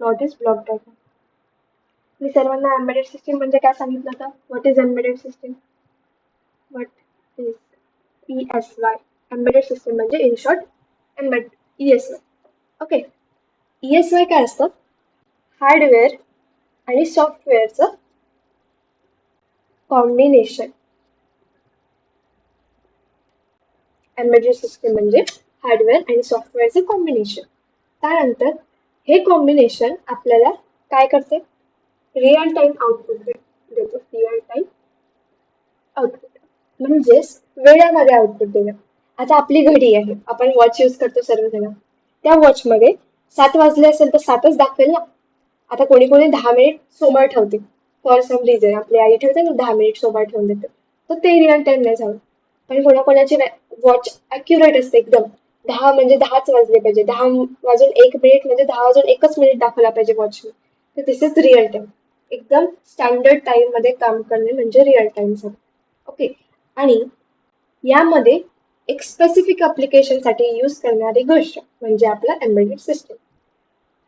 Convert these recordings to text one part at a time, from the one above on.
Not is block diagram. मी सर्वांना embedded system म्हणजे काय सांगितलं होतं. What is embedded system? What is ESY? Embedded system म्हणजे in short embed ESY. Okay. ESY काय असतं? हार्डवेअर आणि सॉफ्टवेअरचं कॉम्बिनेशन. एम्बेडेड सिस्टीम म्हणजे हार्डवेअर आणि सॉफ्टवेअरचे कॉम्बिनेशन. त्यानंतर हे कॉम्बिनेशन आपल्याला काय करते? रिअल टाइम आउटपुट देतो. रिअल टाइम आउटपुट म्हणजेच वेळेमध्ये आउटपुट देणं. आता आपली घडी आहे, आपण वॉच यूज करतो सर्वजण. त्या वॉचमध्ये 7 वाजले असेल तर 7च दाखवेल ना. आता कोणी कोणी 10 मिनिट समोर ठेवते. फॉर सम रिझन आपली आई ठेवते ना 10 मिनिट समोर ठेवून देते, तर ते रिअल टाइम नाही झालं. पण कोणाकोणाची वॉच ॲक्युरेट असते एकदम. 10 म्हणजे 10च वाजले पाहिजे. 10 वाजून 1 मिनिट म्हणजे 10 वाजून 1च मिनिट दाखवला पाहिजे वॉचने. तर दिस इज रिअल टाइम. एकदम स्टँडर्ड टाइम मध्ये काम करणे म्हणजे रिअल टाइम झालं. ओके. आणि यामध्ये एक स्पेसिफिक ॲप्लिकेशनसाठी यूज करणारी गोष्ट म्हणजे आपला एम्बेडेड सिस्टीम.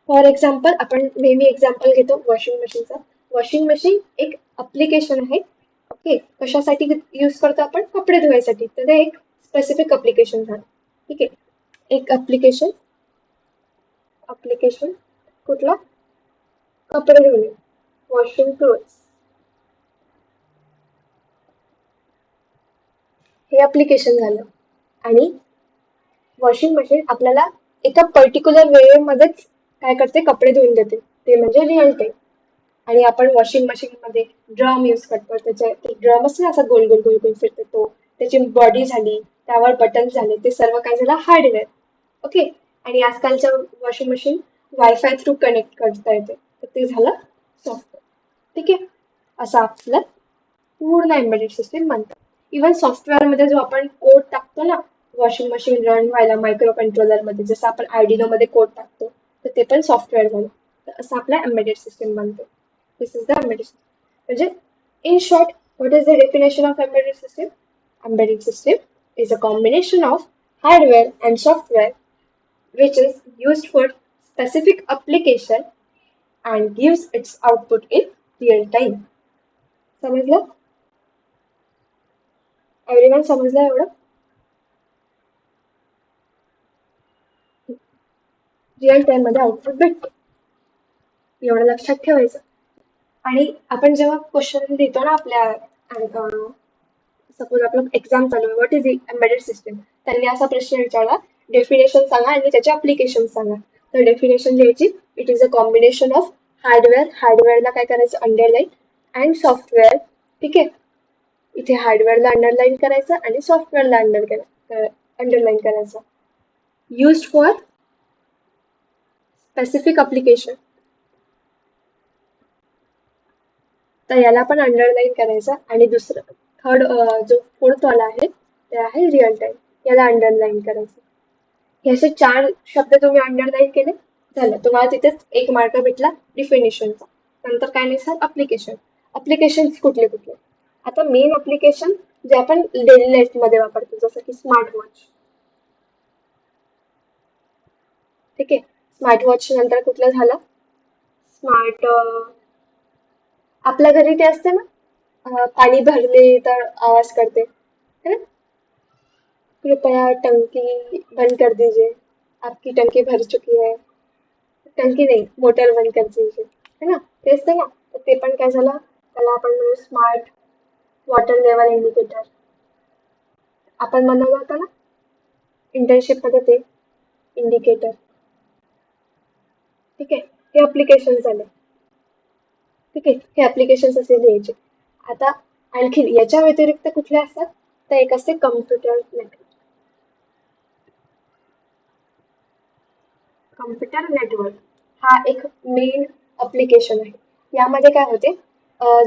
फॉर एक्झाम्पल आपण नेहमी एक्झाम्पल घेतो वॉशिंग मशीनचा. वॉशिंग मशीन एक ॲप्लिकेशन आहे. ओके. कशासाठी यूज करतो आपण? कपडे धुवायसाठी. तर ते एक स्पेसिफिक ॲप्लिकेशन झालं. ठीक आहे. एक ॲप्लिकेशन कुठला? कपडे धुणे. Washing clothes. हे ॲप्लिकेशन झालं. आणि वॉशिंग मशीन आपल्याला एका पर्टिक्युलर वेळेमध्येच काय करते? कपडे धुवून देते. ते म्हणजे रिअल टाइम. आणि आपण वॉशिंग मशीनमध्ये ड्रम यूज करतो. त्याच्या ड्रम असते ना, असा गोल गोल गोल गोल फिरतो तो. त्याची बॉडी झाली, त्यावर बटन झाले, ते सर्व काय झालं? हार्डवेअर. ओके. आणि आजकालच्या washing machine wifi through connect करता येते, तर ते झालं सॉफ्टवेअर. ठीक आहे. असं आपलं पूर्ण एम्बेडेड सिस्टीम म्हणतात. इव्हन सॉफ्टवेअरमध्ये जो आपण कोड टाकतो ना, वॉशिंग मशीन रन व्हायला मायक्रो कंट्रोलरमध्ये, जसं आपण आयडिनोमध्ये कोड टाकतो, तर ते पण सॉफ्टवेअर झालं. तर असं आपला एम्बेडेड सिस्टीम बनतो. दिस इज द एम्बेडेड सिस्टीम. म्हणजे in short, what is the definition of embedded system? Embedded system is a combination of hardware and software which is used for specific application and gives its output in real time. समजलं? Everyone समजलं एवढं? Real time मध्ये output भेटते, एवढं लक्षात ठेवायचं. आणि आपण जेव्हा क्वेश्चन देतो ना आपल्या, सपोज आपलं एक्झाम चालू आहे, व्हॉट इज एम्बेडेड सिस्टीम, त्यांनी असा प्रश्न विचारला, डेफिनेशन सांगा आणि त्याचे अप्लिकेशन सांगा. तर डेफिनेशन लिहायची, it is a combination of hardware. हार्डवेअरला काय करायचं? अंडरलाईन. And software. ठीक आहे. इथे हार्डवेअरला अंडरलाईन करायचं आणि सॉफ्टवेअरला अंडरलाईन करायचं. युज्ड फॉर स्पेसिफिक अप्लिकेशन, तर याला पण अंडरलाईन करायचं. आणि दुसरं थर्ड जो फोर्थ वाला आहे ते आहे रिअल टाइम, याला अंडरलाईन करायचं. हे असे 4 शब्द तुम्ही अंडरलाईन केले, झालं. तुम्हाला तिथेच 1 मार्क भेटला डिफिनेशनचा. नंतर काय नाही सर? अप्लिकेशन कुठले कुठले? आता मेन अप्लिकेशन जे आपण डेली लाईफ मध्ये वापरतो, जसं की स्मार्ट वॉच. ठीक आहे. स्मार्ट वॉच नंतर कुठलं झालं? स्मार्ट, आपल्या घरी ते असते ना, पाणी भरले तर आवाज करते है ना, कृपया टंकी बंद कर दीजिए, आपकी टंकी भर चुकी है. टंकी नाही, मोटर बंद कर दीजिए, है ना, ते असते ना. तर ते पण काय झालं? त्याला आपण म्हणू स्मार्ट वॉटर लेवल इंडिकेटर. आपण बनवलं होतं ना इंटर्नशिप मध्ये ते इंडिकेटर. ठीक आहे. हे अप्लिकेशन झाले. ठीक आहे. हे ऍप्लिकेशन असे लिहायचे. आता आणखी याच्या व्यतिरिक्त कुठले असतात? तर एक असते कम्प्युटर नेटवर्क. कम्प्युटर नेटवर्क हा एक मेन अप्लिकेशन आहे. यामध्ये काय होते?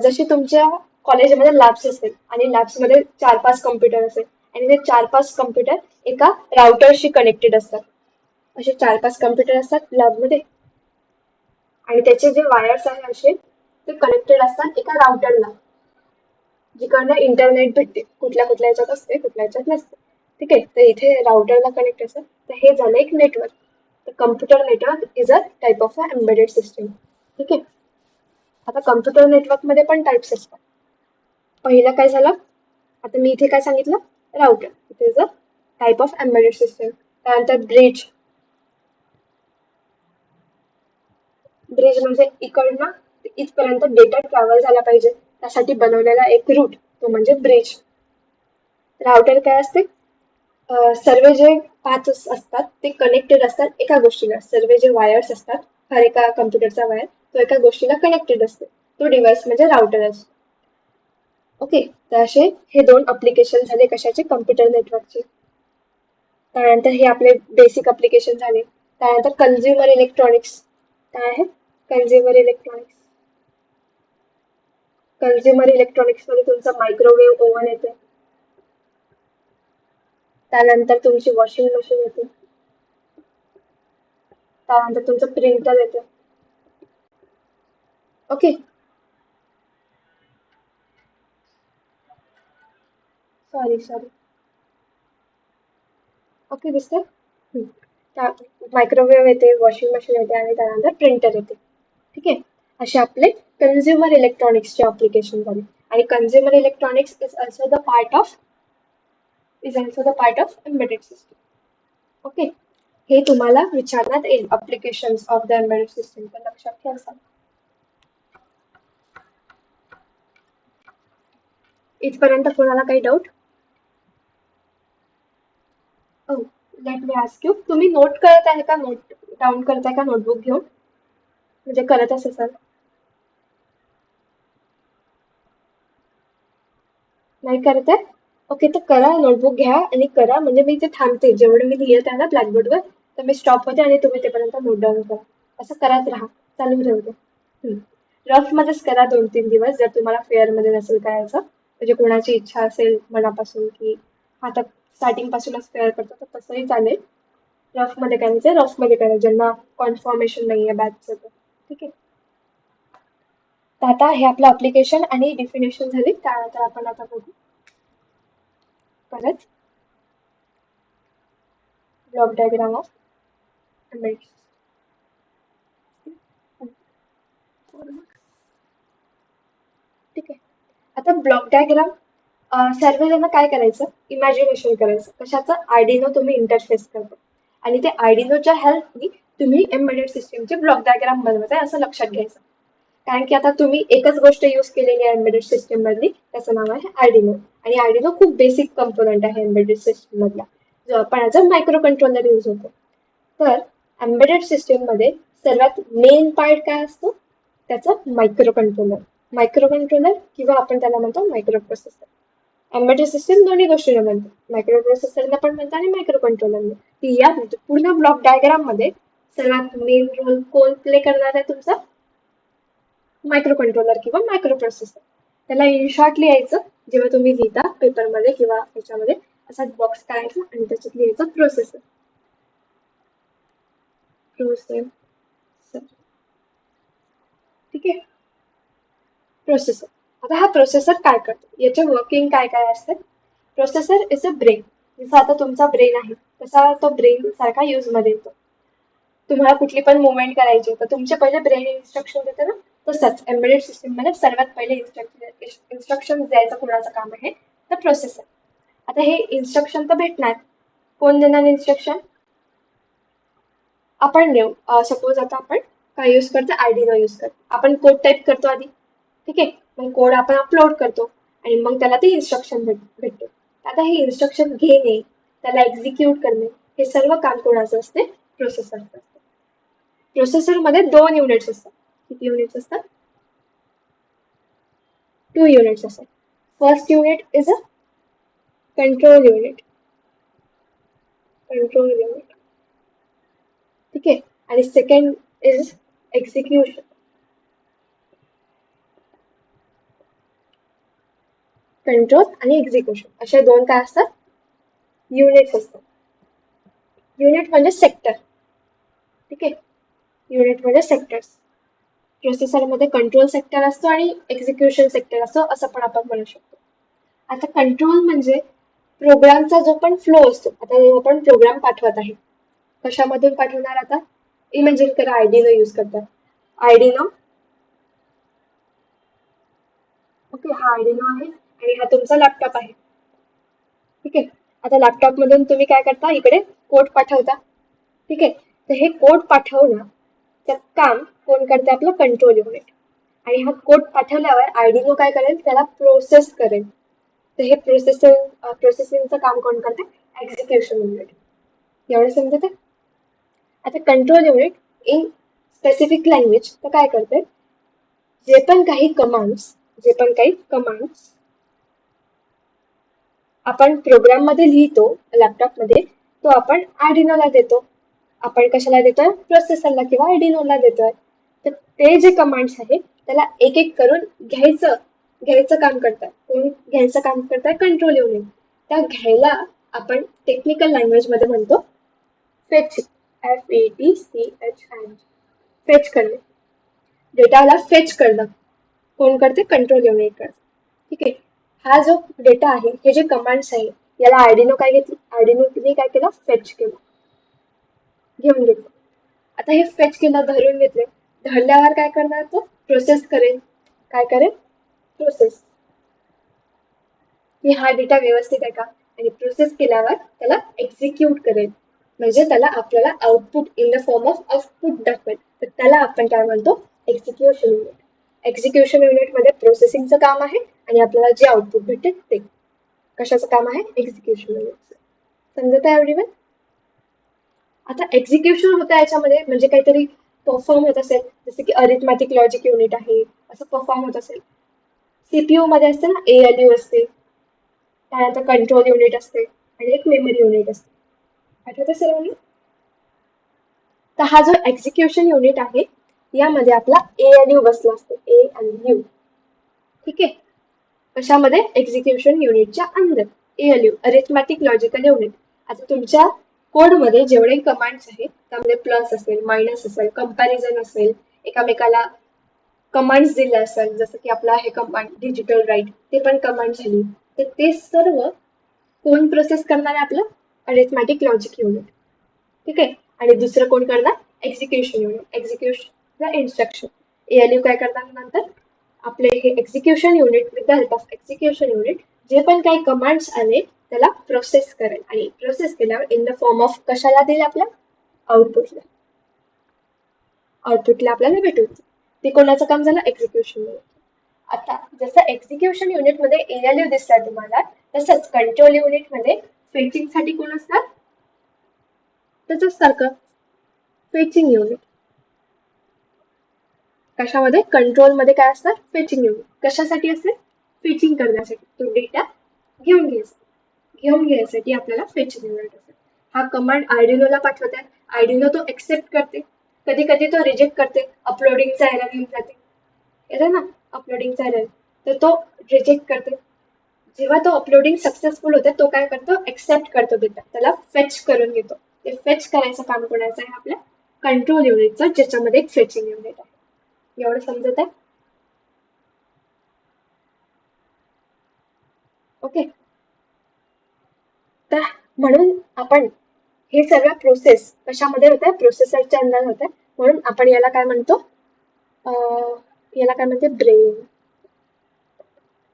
जशी तुमच्या कॉलेजमध्ये लॅब्स असतील आणि लॅब्समध्ये 4-5 कम्प्युटर असेल आणि ते 4-5 कम्प्युटर एका राउटरशी कनेक्टेड असतात. असे 4-5 कम्प्युटर असतात लॅबमध्ये आणि त्याचे जे वायर्स आहे असे ते कनेक्टेड असतात एका राउटरला, जिकडनं इंटरनेट भेटते. कुठल्या कुठल्या याच्यात असते, कुठल्या याच्यात नसते. ठीक आहे. तर इथे राउटरला कनेक्ट असतात. तर हे झालं एक network. Computer network is a type of a embedded system. ठीक आहे. आता कम्प्युटर नेटवर्कमध्ये पण टाईप्स असतात. पहिलं काय झालं, आता मी इथे काय सांगितलं, router it is a type of embedded system. त्यानंतर ब्रिज. ब्रिज म्हणजे इकडनं इथपर्यंत डेटा ट्रॅव्हल झाला पाहिजे त्यासाठी बनवलेला एक रूट, तो म्हणजे ब्रिज. राउटर काय असते, सर्व जे पाथ असतात ते कनेक्टेड असतात एका गोष्टीला. सर्व जे वायर्स असतात, हर एका कम्प्युटरचा वायर तो एका गोष्टीला कनेक्टेड असते, तो डिव्हाइस म्हणजे राउटर असतो. ओके, तर असे हे दोन अप्लिकेशन झाले कशाचे, कम्प्युटर नेटवर्कचे. त्यानंतर हे आपले बेसिक अप्लिकेशन झाले. त्यानंतर कन्झ्युमर इलेक्ट्रॉनिक्स. काय आहे कन्झ्युमर इलेक्ट्रॉनिक्स? कन्झ्युमर इलेक्ट्रॉनिक्स मध्ये तुमचं मायक्रोवेव्ह ओव्हन येते, त्यानंतर तुमची वॉशिंग मशीन येते, त्यानंतर तुमचं प्रिंटर येते. ओके, सॉरी ओके, दिसतंय. मायक्रोवेव्ह येते, वॉशिंग मशीन येते आणि त्यानंतर प्रिंटर येते. ठीक आहे, असे आपले कन्झ्युमर इलेक्ट्रॉनिक्सचे अप्लिकेशन झाले. आणि consumer electronics is also the part of embedded system. Okay, हे तुम्हाला विचारण्यात येईल applications of the embedded system, तर लक्षात ठेवा. इथपर्यंत कोणाला काही doubt? Let me ask you, तुम्ही नोट करत आहे का, नोट डाऊन करताय का नोटबुक घेऊन, म्हणजे करत असे सर? नाही करत आहे? ओके, तर करा, नोटबुक घ्या आणि करा. म्हणजे मी इथे थांबते, जेवढं मी लिहित आहे ना ब्लॅकबोर्डवर, तर मी स्टॉप होते आणि तुम्ही तेपर्यंत नोट डाऊन करा. असं करत राहा, चालू राहू द्या. रफमध्येच करा 2-3 दिवस, जर तुम्हाला फेअरमध्ये नसेल करायचं, म्हणजे कोणाची इच्छा असेल मनापासून की आता स्टार्टिंग पासूनच फेअर करतो, तर तसंही चालेल. रफमध्ये करायचं, रफमध्ये करा, ज्यांना कन्फर्मेशन नाही आहे बॅचचं. ठीक आहे, तर आता हे आपलं अप्लिकेशन आणि डिफिनेशन झाली. त्यानंतर आपण आता बघू परत ब्लॉक डायग्राम ऑफ एम्बेडेड. ठीक आहे, आता ब्लॉक डायग्राम सर्वजण काय करायचं, इमॅजिनेशन करायचं कशाचं, आयडिनो तुम्ही इंटरफेस करता आणि ते आयडिनोच्या हेल्पनी तुम्ही एम्बेडेड सिस्टीमचे ब्लॉक डायग्राम बनवताय असं लक्षात घ्यायचं. कारण की आता तुम्ही एकच गोष्ट यूज केलेली आहे एम्बेडेड सिस्टीम मधली, त्याचं नाव आहे आयडिनो. आणि आयडिनो खूप बेसिक कंपोनंट आहे एम्बेडेड सिस्टीम मधला, जो आपण as a micro controller use होतो. तर एम्बेडेड सिस्टीम मध्ये सर्वात मेन पार्ट काय असतो, त्याचा मायक्रो कंट्रोलर. मायक्रो कंट्रोलर किंवा आपण त्याला म्हणतो मायक्रो प्रोसेसर. एम्बेडेड सिस्टीम दोन्ही गोष्टीला म्हणतो, मायक्रो प्रोसेसरला पण म्हणतो आणि मायक्रो कंट्रोलरला. या पूर्ण ब्लॉक डायग्राम मध्ये सर्वात मेन रोल कोण प्ले करणार आहे, तुमचा मायक्रो कंट्रोलर किंवा मायक्रो प्रोसेसर. त्याला इन शॉर्ट लिहायचं, जेव्हा तुम्ही लिहिता पेपरमध्ये किंवा याच्यामध्ये असा बॉक्स करायचा आणि त्याच्यात लिहायचं प्रोसेसर. ठीक आहे, प्रोसेसर. आता हा प्रोसेसर काय करतो, याचे वर्किंग काय काय असते. Processor is a brain. जसं आता तुमचा ब्रेन आहे तसा तो ब्रेन सारखा यूज मध्ये येतो. तुम्हाला कुठली पण मुवमेंट करायची तर तुमचे पहिले ब्रेन इन्स्ट्रक्शन देते ना, तसंच एम्बेडेड सिस्टीम मध्ये सर्वात पहिले इन्स्ट्रक्शन द्यायचं कुणाचं काम आहे, तर प्रोसेसर. आता हे इन्स्ट्रक्शन तर भेटणार, कोण देणार इन्स्ट्रक्शन, आपण देऊ. सपोज आता आपण काय यूज करतो, आयडिनो यूज करतो. आपण कोड टाईप करतो आधी, ठीक आहे, मग कोड आपण अपलोड करतो आणि मग त्याला ते इन्स्ट्रक्शन भेटतो. आता हे इन्स्ट्रक्शन घेणे, त्याला एक्झिक्यूट करणे, हे सर्व काम कोणाचं असते, प्रोसेसरचं असते. प्रोसेसरमध्ये 2 युनिट्स असतात. किती युनिट्स असतात, 2 युनिट्स असतात. First unit is a control unit. ठीक आहे, आणि सेकंड इज एक्झिक्युशन. कंट्रोल आणि एक्झिक्युशन असे 2 काय असतात, युनिट्स असतात. युनिट म्हणजे सेक्टर. ठीक आहे, युनिट म्हणजे सेक्टर्स. प्रोसेसरमध्ये कंट्रोल सेक्टर असतो आणि एक्झिक्युशन सेक्टर असतो, असं पण आपण म्हणू शकतो. आता कंट्रोल म्हणजे प्रोग्रामचा जो पण फ्लो असतो. आता आपण प्रोग्राम पाठवत आहे, कशामधून पाठवणार आता? इमॅजिन करा आयडिनो यूज करतात. आयडिनो, ओके, हा आयडिनो आहे आणि हा तुमचा लॅपटॉप आहे. ठीक आहे. आता लॅपटॉप मधून तुम्ही काय करता, इकडे कोड पाठवता. ठीक आहे. तर हे कोड पाठवण्याचं काम कोण करते? आपलं कंट्रोल युनिट. आणि हा कोड पाठवल्यावर आयडिनो काय करेल? त्याला प्रोसेस करेल. तर हे प्रोसेसिंगचं काम कोण करते? Execution unit. एवढं समजत आहे? आता control unit in specific language तर काय करते? जे पण काही कमांड्स आपण प्रोग्राम मध्ये लिहितो लॅपटॉप मध्ये, तो आपण आर्डिनोला देतो. आपण कशाला देतोय? प्रोसेसरला किंवा आर्डिनोला देतोय. तर ते जे कमांड्स आहे त्याला एक एक करून घ्यायचं काम करतात. कोण घ्यायचं काम करतात? Control unit. त्या घ्यायला आपण टेक्निकल लँग्वेज मध्ये म्हणतो फेच. FETCH. फेच करणे. डेटाला फेच करणं कोण करते? कंट्रोल युनिट करते. ठीक आहे. हा जो डेटा आहे, हे जे कमांड्स आहे, याला आयडिनो काय घेतली? आयडिनोने काय केलं? फेच केलं, घेऊन घेतलं. आता हे फेच केलं, धरून घेतले. धरल्यावर काय करणार? तो प्रोसेस करेल. काय करेल? प्रोसेस, की हा डेटा व्यवस्थित आहे का, आणि प्रोसेस केल्यावर त्याला एक्झिक्यूट करेल. म्हणजे त्याला आपल्याला output in the form of output दाखवेल. तर त्याला आपण काय म्हणतो? Execution unit. एक्झिक्युशन युनिट मध्ये प्रोसेसिंगचं काम आहे आणि आपल्याला जे आउटपुट भेटेल ते कशाचं काम आहे? एक्झिक्युशन युनिटचं. समजत आहे एव्हरीवन? आता एक्झिक्युशन होतं याच्यामध्ये म्हणजे काहीतरी परफॉर्म होत असेल, जसं की अरिथमॅटिक लॉजिक युनिट आहे, असं परफॉर्म होत असेल. सीपीयू मध्ये असते ना, ALU असते, त्यानंतर कंट्रोल युनिट असते आणि एक मेमरी युनिट असते. आठवतं सर्वांनी? तर हा जो एक्झिक्युशन युनिट आहे, यामध्ये आपला ALU बसला असतो. ALU. ठीक आहे. कशामध्ये? एक्झिक्युशन युनिटच्या अंदर. ALU, arithmetic logical unit. आता तुमच्या कोडमध्ये जेवढे कमांड्स आहेत त्यामध्ये प्लस असेल, मायनस असेल, कंपॅरिझन असेल, एकामेकाला कमांड्स दिल्या असेल, जसं की आपला हे कमांड डिजिटल राईट, ते पण कमांड झाली. तर ते सर्व कोण प्रोसेस करणार आहे? आपलं अरिथमॅटिक लॉजिक युनिट. ठीक आहे. आणि दुसरं कोण करणार? Execution unit. Execution instruction. ALU काय करणार नंतर? आपले हे execution unit, with the help of execution unit, जे पण काही कमांड्स आले त्याला प्रोसेस करेल. आणि प्रोसेस केल्यावर इन द फॉर्म ऑफ कशाला देईल? आपल्या आउटपुटला. आउटपुटला आपल्याला भेटून. ते कोणाचं काम झालं? Execution unit. आता जसं एक्झिक्युशन युनिट मध्ये ALU दिसतात तुम्हाला, तसंच कंट्रोल युनिट मध्ये फेचिंग साठी कोण असतात? तसंच सारखं फेचिंग युनिट. कशामध्ये? कंट्रोल मध्ये काय असतात? Fetching unit. कशासाठी असते? फेचिंग करण्यासाठी. तो डेटा घेऊन घ्यायसाठी आपल्याला फेचिंग युनिट असते. हा कमांड आयडिनोला पाठवतात. आयडिनो तो एक्सेप्ट करते. कधी कधी तो रिजेक्ट करते. अपलोडिंगचा एरर येऊन जाते. येतं ना अपलोडिंगचा एरर, तर तो रिजेक्ट करते. जेव्हा तो अपलोडिंग सक्सेसफुल होते, तो काय करतो? एक्सेप्ट करतो डेटा, त्याला फेच करून घेतो. ते फेच करायचं काम कोणाचं आहे? आपल्या कंट्रोल युनिटचं, ज्याच्यामध्ये एक फेचिंग युनिट आहे. एवढं समजत आहे? ओके. तर म्हणून आपण हे सगळं प्रोसेस कशामध्ये होत आहे? प्रोसेसरच्या अंदर होत आहे. म्हणून आपण याला काय म्हणतो? याला काय म्हणते? ब्रेन,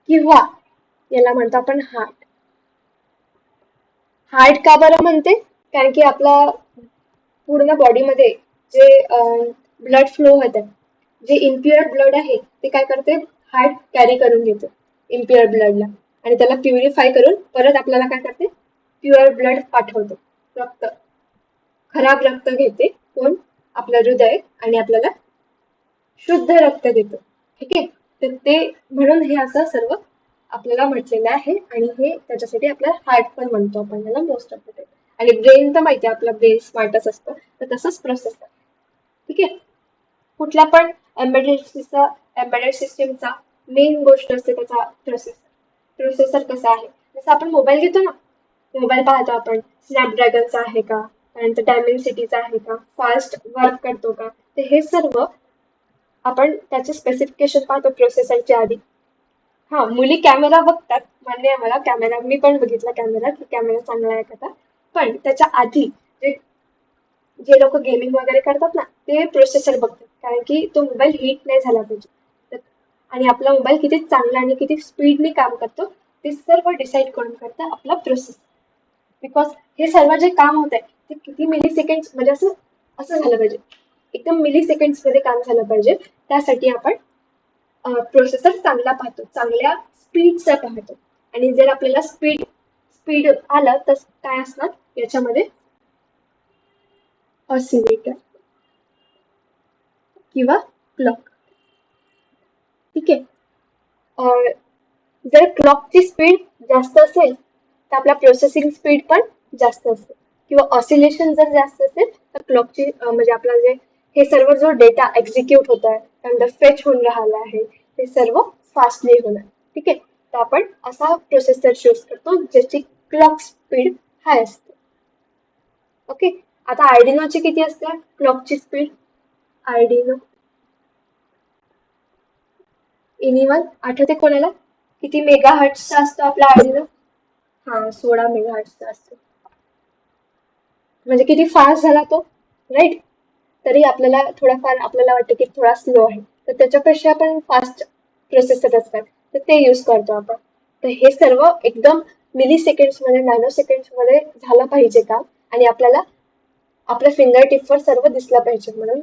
किंवा याला म्हणतो आपण हार्ट. हार्ट का बरं म्हणते? कारण की आपला पूर्ण बॉडीमध्ये जे ब्लड फ्लो होत आहे, जे इम्प्युअर ब्लड आहे ते काय करते? हार्ट कॅरी करून घेते इम्प्युअर ब्लडला, आणि त्याला प्युरिफाय करून परत आपल्याला काय करते? प्युअर ब्लड पाठवतो. रक्त, खराब रक्त घेते कोण? आपलं हृदय, आणि आपल्याला शुद्ध रक्त देतो. ठीक आहे. तर ते म्हणून हे असं सर्व आपल्याला म्हटलेलं आहे, आणि हे त्याच्यासाठी आपल्याला हार्ट पण म्हणतो आपण त्याला मोस्ट ऑफ द टाइम. आणि ब्रेन तर माहिती आहे, आपला ब्रेन स्मार्टच असतो, तर तसंच प्रोसेस आहे. ठीक आहे. कुठला पण एम्बेडेड सिस्टीमचा मेन गोष्ट असते त्याचा प्रोसेसर. प्रोसेसर कसा आहे? जसं आपण मोबाईल घेतो ना, मोबाईल पाहतो आपण, स्नॅपड्रॅगनचा आहे का, त्यानंतर डायमेन्सिटीचा आहे का, फास्ट वर्क करतो का, तर हे सर्व आपण त्याचे स्पेसिफिकेशन पाहतो प्रोसेसरच्या आधी. हा, मुली कॅमेरा बघतात, मान्य आहे मला, कॅमेरा मी पण बघितला, कॅमेरा की कॅमेरा चांगला आहे का. पण त्याच्या आधी जे जे लोक गेमिंग वगैरे करतात ना ते प्रोसेसर बघतात, कारण की तो मोबाईल हीट नाही झाला पाहिजे. आणि आपला मोबाईल किती चांगला आणि किती स्पीडने काम करतो ते सर्व डिसाईड करून करतं आपला प्रोसेसर. बिकॉज हे सर्व जे काम होत आहे ते किती मिली सेकंड म्हणजे असं असं झालं पाहिजे, एकदम मिली सेकंड्स मध्ये काम झालं पाहिजे. त्यासाठी आपण प्रोसेसर चांगला पाहतो, चांगल्या स्पीडचा पाहतो. आणि जर आपल्याला स्पीड स्पीड आलं तर काय असणार याच्यामध्ये, ऑसिलेटर किंवा क्लॉक. ठीक आहे. जर क्लॉकची स्पीड जास्त असेल तर आपला प्रोसेसिंग स्पीड पण जास्त असेल, किंवा ऑसिलेशन जर जास्त असेल तर क्लॉकची म्हणजे आपला जे हे सर्व जो डेटा एक्झिक्यूट होत आहे त्यानंतर फेच होऊन राहिला आहे ते सर्व फास्टली होणार. ठीक आहे. तर आपण असा प्रोसेसर चूज करतो ज्याची क्लॉक स्पीड हाय असते. ओके. आता आयडिनोची किती असते क्लॉकची स्पीड? आयडिनो एनिवन आठवते कोणाला? किती मेगा हर्ट्सचा असतो आपला आयडिनो? हा, 16 मेगा हर्ट्सचा असतो. म्हणजे किती फास्ट झाला तो, राईट? तरी आपल्याला थोडाफार आपल्याला वाटतं की थोडा स्लो आहे, तर त्याच्यापेक्षा पण फास्ट प्रोसेसर असतात तर ते यूज करतो आपण. तर हे सर्व एकदम मिली सेकंड्स मध्ये, नॅनो सेकंड्स मध्ये झालं पाहिजे काम, आणि आपल्याला आपल्या फिंगर टिपवर सर्व दिसलं पाहिजे, म्हणून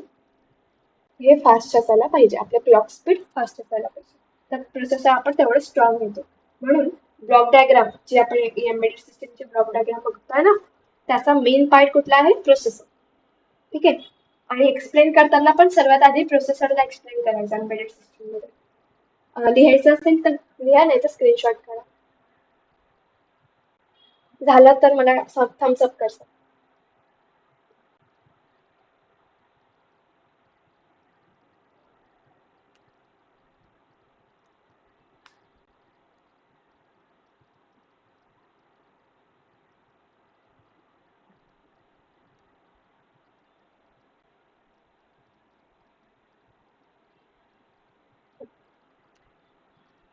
हे फास्ट असायला पाहिजे, आपलं क्लॉक स्पीड फास्ट असायला पाहिजे. तर प्रोसेसर आपण तेवढं स्ट्रॉंग येतो. म्हणून ब्लॉक डायग्राम जे आपण एम्बेडेड सिस्टमचे ब्लॉक डायग्राम बघतोय ना, त्याचा मेन पार्ट कुठला आहे? प्रोसेसर. ठीक आहे. आणि एक्सप्लेन करताना पण सर्वात आधी प्रोसेसरला एक्सप्लेन करायचं एम्बेडेड सिस्टम मध्ये. लिहायचं असेल तर लिहा, नाही तर स्क्रीनशॉट करा. झालं तर मला थम्स अप कर.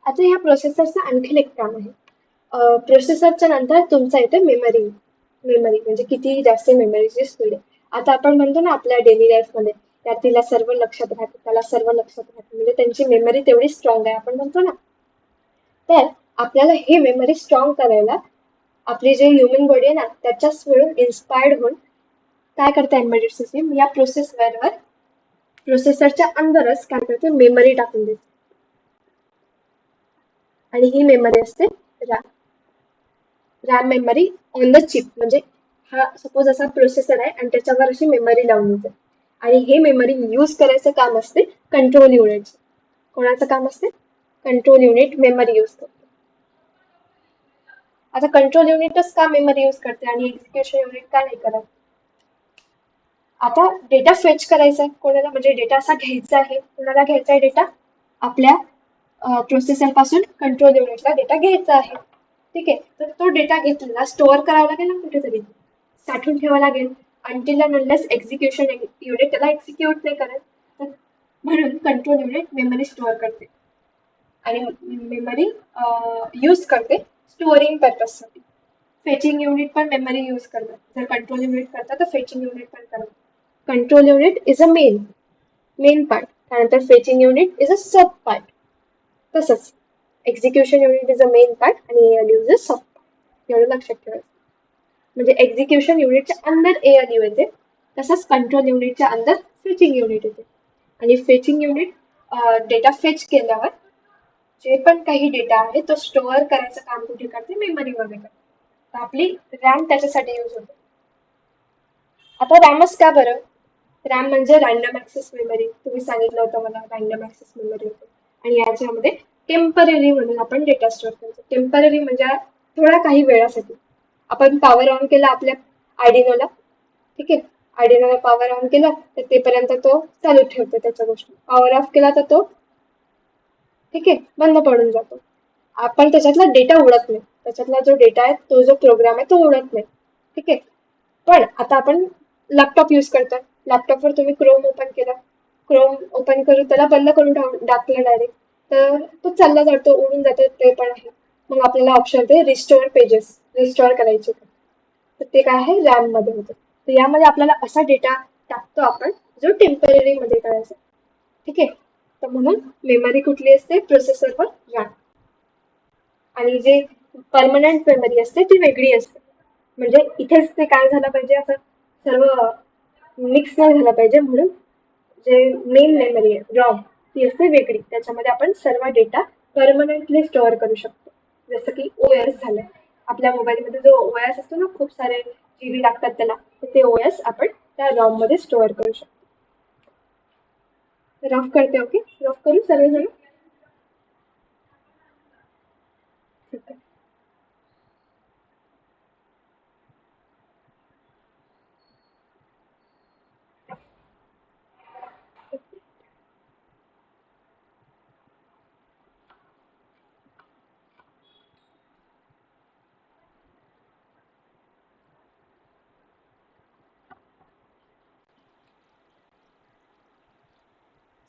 आता ह्या प्रोसेसरचं आणखीन एक काम आहे. प्रोसेसरच्या नंतर तुमचा येते मेमरी. मेमरी म्हणजे किती जास्त मेमरीची स्पीड आहे. आता आपण म्हणतो ना आपल्या डेली लाईफमध्ये त्या तिला सर्व लक्षात राहते, त्याला सर्व लक्षात राहते, म्हणजे त्यांची मेमरी तेवढी स्ट्रॉंग आहे आपण म्हणतो ना. तर आपल्याला हे मेमरी स्ट्रॉंग करायला आपली जे ह्युमन बॉडी आहे ना त्याच्याच मिळून इन्स्पायर्ड होऊन काय करते एम्बेडेड सिस्टीम या प्रोसेसरच्या अंदरच काय करते, मेमरी टाकून देते. आणि ही मेमरी असते RAM. RAM memory on the chip, म्हणजे हा सपोज असा प्रोसेसर आहे आणि त्याच्यावर अशी मेमरी लावून येते, आणि हे मेमरी यूज करायचं काम असते कंट्रोल युनिटचं. कोणाचं काम असते? कंट्रोल युनिट मेमरी यूज करते. आता कंट्रोल युनिटच का मेमरी यूज करते आणि एक्झिक्युशन युनिट का नाही करत? आता डेटा फेच करायचा आहे कोणाला, म्हणजे डेटा असा घ्यायचा आहे, कोणाला घ्यायचा आहे डेटा? आपल्या प्रोसेसर पासून कंट्रोल युनिटला डेटा घ्यायचा आहे. ठीक आहे. तर तो डेटा घेतलेला स्टोअर करावा लागेल ना कुठेतरी, साठवून ठेवावा लागेल. Until and unless execution unit त्याला एक्झिक्यूट नाही करत. तर म्हणून कंट्रोल युनिट मेमरी स्टोअर करते आणि मेमरी यूज करते स्टोअरिंग पर्पजसाठी. फेचिंग युनिट पण मेमरी यूज करतात. जर कंट्रोल युनिट करतात तर फेचिंग युनिट पण करतात. Control unit is a main part, त्यानंतर fetching unit is a sub part. तसंच execution unit is a main part आणि ALU is a sub part. एवढं लक्षात ठेवायचं. म्हणजे एक्झिक्युशन युनिटच्या अंदर एएलयू येते, तसंच कंट्रोल युनिटच्या अंदर फेचिंग युनिट येते. आणि फेचिंग युनिट डेटा फेच केल्यावर जे पण काही डेटा आहे तो स्टोअर करायचं काम कुठे करते? मेमरीमध्ये करते. तर आपली रॅम त्याच्यासाठी यूज होते. आता रॅमच का बरं? रॅम म्हणजे रँडम ऍक्सेस मेमरी. तुम्ही सांगितलं होतं मला रँडम ऍक्सेस मेमरी होते, आणि याच्यामध्ये टेम्पररी म्हणून आपण डेटा स्टोअर करतो. टेम्पररी म्हणजे थोडा काही वेळासाठी. आपण पॉवर ऑन केला आपल्या आयडिनोला, ठीक आहे, आयडिनोला पॉवर ऑन केला तर तेपर्यंत तो चालू ठेवतो त्याच्या गोष्टी. पॉवर ऑफ केला तर तो ठीक आहे बंद पडून जातो. आपण त्याच्यातला डेटा उडत नाही, त्याच्यातला जो डेटा आहे तो जो प्रोग्राम आहे तो उडत नाही. ठीक आहे. पण आता आपण लॅपटॉप यूज करतोय, लॅपटॉपवर तुम्ही क्रोम ओपन केला, क्रोम ओपन करून त्याला बंद करून टाकलं डायरेक्ट, तर तो चालला जातो, उडून जातो, ते पण आहे. मग आपल्याला ऑप्शन ते रिस्टोअर पेजेस रिस्टोअर करायचे, तर ते काय आहे? रॅम मध्ये होतं. तर यामध्ये आपल्याला असा डेटा टाकतो आपण जो टेम्पररी मध्ये करायचा. ठीक आहे. तर म्हणून मेमरी कुठली असते, प्रोसेसरवर रॅम. आणि जे परमनंट मेमरी असते ती वेगळी असते. म्हणजे इथेच ते काय झालं पाहिजे, असं सर्व मिक्स नाही झालं पाहिजे, म्हणून जे मेन मेमरी आहे रॉम ती असते वेगळी. त्याच्यामध्ये आपण सर्व डेटा परमनंटली स्टोअर करू शकतो. जसं की OS झालं, आपल्या मोबाईलमध्ये जो OS असतो ना, खूप सारे GB लागतात त्याला, तर ते OS आपण त्या रॉम मध्ये स्टोअर करू शकतो. रफ करते. ओके, रफ करू सर्वजण. ठीक आहे.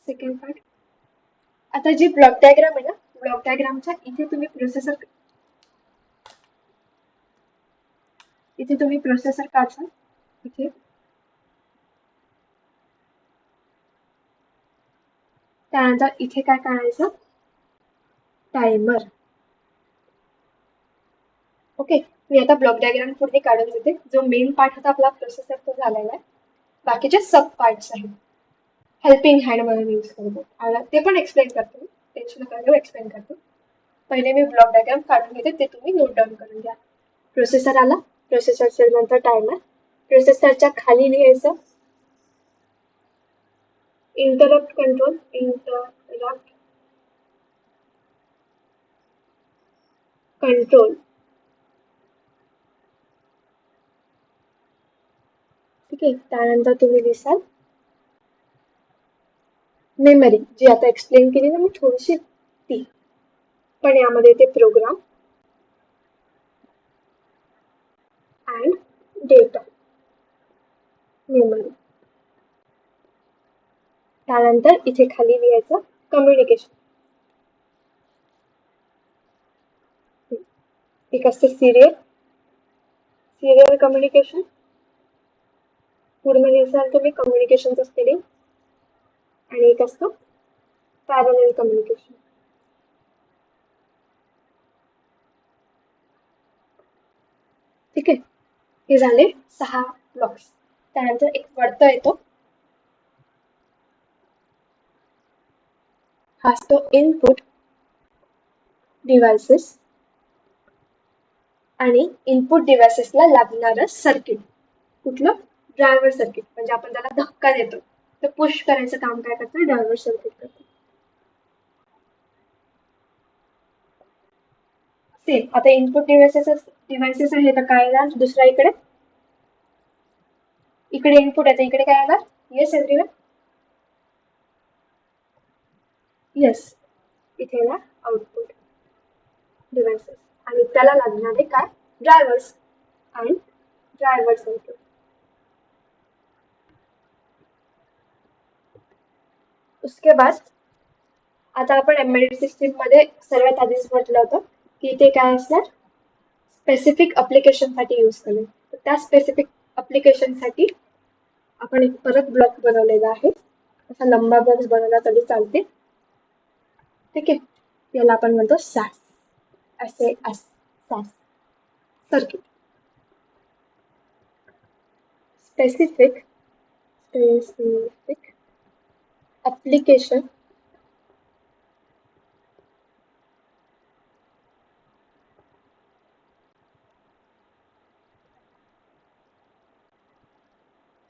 Second part. आता जी ब्लॉक डायग्राम आहे ना, ब्लॉक डायग्रामच्या इथे तुम्ही प्रोसेसर काढा. इथे त्यानंतर इथे काय काढायचं, टायमर. ओके, मी आता ब्लॉक डायग्राम पूर्ण काढून देते. जो मेन पार्ट होता आपला प्रोसेसरचा झालेला आहे, बाकीचे सब पार्ट्स आहेत, हेल्पिंग हँड म्हणून यूज करतो. आणि ते पण एक्सप्लेन करते, टेन्शन नका घेऊ, एक्सप्लेन करते. पहिले मी ब्लॉक डायग्राम काढून घेते, ते तुम्ही नोट डाऊन करून घ्या. प्रोसेसर आला, प्रोसेसरच्या नंतर टायमर, प्रोसेसरच्या खाली लिहायचं इंटरप्ट कंट्रोल, इंटरप्ट कंट्रोल. ठीक आहे. त्यानंतर तुम्ही दिसाल मेमरी, जी आता एक्सप्लेन केली ना मी थोडीशी ती, पण यामध्ये ते प्रोग्राम अँड डेटा मेमरी. त्यानंतर इथे खाली लिहायचं कम्युनिकेशन. एक असतं सिरियल कम्युनिकेशन, पूर्ण लिहिसाल तुम्ही कम्युनिकेशनचं स्पेलिंग. आणि एक असतं पॅरलल कम्युनिकेशन. ठीक आहे. हे झाले 6 ब्लॉक्स. त्यानंतर एक वरता येतो, हा असतो इनपुट डिव्हाइसेस. आणि इनपुट डिव्हाइसेसला लागणारं सर्किट कुठलं, ड्रायव्हर सर्किट. म्हणजे आपण त्याला धक्का देतो तर पुश करायचं काम काय करतं, ड्रायव्हर सर्किट करतं. सेम आता इनपुट डिव्हाइसेस आहे, तर काय येणार दुसऱ्या इकडे इनपुट आहे, तर इकडे काय येणार, येस एव्हरीवन, येस. इथे येणार आउटपुट डिव्हाइसेस, आणि त्याला लागणारे काय, ड्रायव्हर्स आणि ड्रायव्हर सर्किट. उसके बाद आता आपण एम्बेडेड सिस्टीम मध्ये सर्वात आधीच म्हटलं होतं की ते काय असणार, स्पेसिफिक अप्लिकेशनसाठी यूज करेल. तर त्या स्पेसिफिक अप्लिकेशनसाठी आपण एक परत ब्लॉक बनवलेला आहे, असा लंबा बॉक्स बनवला तरी चालते. ठीक आहे. याला आपण म्हणतो SAS, SAS circuit. Specific application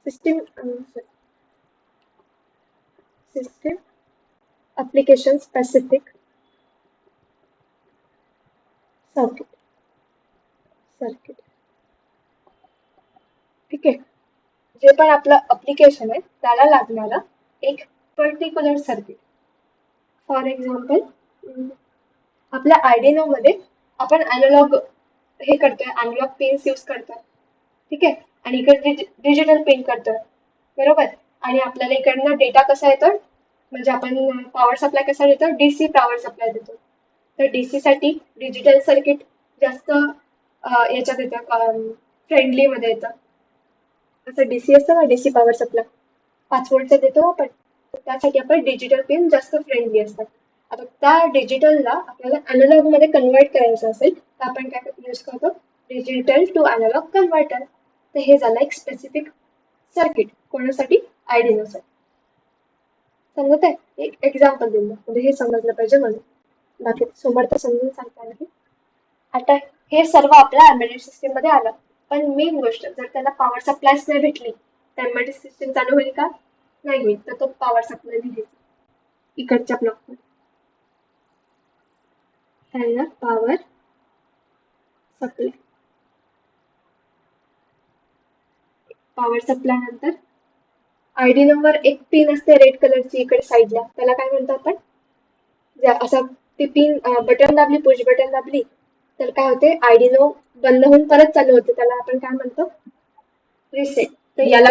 system application specific circuit. ठीक आहे. जे पण आपलं अप्लिकेशन आहे त्याला लागणारा एक पर्टिक्युलर सर्किट. फॉर एक्झाम्पल, आपल्या आयडिनो मध्ये आपण अॅनालॉग हे करतोय, अॅनालॉग पेन्स यूज करतोय. ठीक आहे. आणि इकडे डिजिटल पेन करतोय, बरोबर. आणि आपल्याला इकडनं डेटा कसा येतो, म्हणजे आपण पॉवर सप्लाय कसा देतो, DC पॉवर सप्लाय देतो. तर DC साठी डिजिटल सर्किट जास्त याच्यात येतं, फ्रेंडली मध्ये येतं. असं डीसी असतं ना, डीसी पॉवर सप्लाय 5 व्होल्टचा देतो आपण, तर त्यासाठी आपण डिजिटल पिन जास्त फ्रेंडली असतात. आता त्या डिजिटलला आपल्याला अॅनालॉग मध्ये कन्वर्ट करायचं असेल तर आपण काय यूज करतो, डिजिटल टू अॅनालॉग कन्व्हर्टर. तर हे झालं एक स्पेसिफिक सर्किट कोणासाठी, आयडिनोसाठी. समजत आहे, एक एक्झाम्पल दिलं म्हणजे हे समजलं पाहिजे म्हणून, बाकी समोर तर समजून सांगता नाही. आता हे सर्व आपल्या एम्बेडेड सिस्टीम मध्ये आलं, पण मेन गोष्ट जर त्याला पॉवर सप्लायच नाही भेटली तर एम्बेडेड सिस्टीम चालू होईल का, नाही होईल. तर तो पॉवर सप्लाय दिली इकडच्या ब्लॉक मध्ये पॉवर सप्लाय. पॉवर सप्लाय नंतर आयडिनोवर एक पिन असते रेड कलरची इकडे साईडला, त्याला काय म्हणतो आपण, असं ती पिन बटन दाबली, पुश बटन दाबली तर काय होते, आयडिनो बंद होऊन परत चालू होते, त्याला आपण काय म्हणतो, रिसेट. तर याला,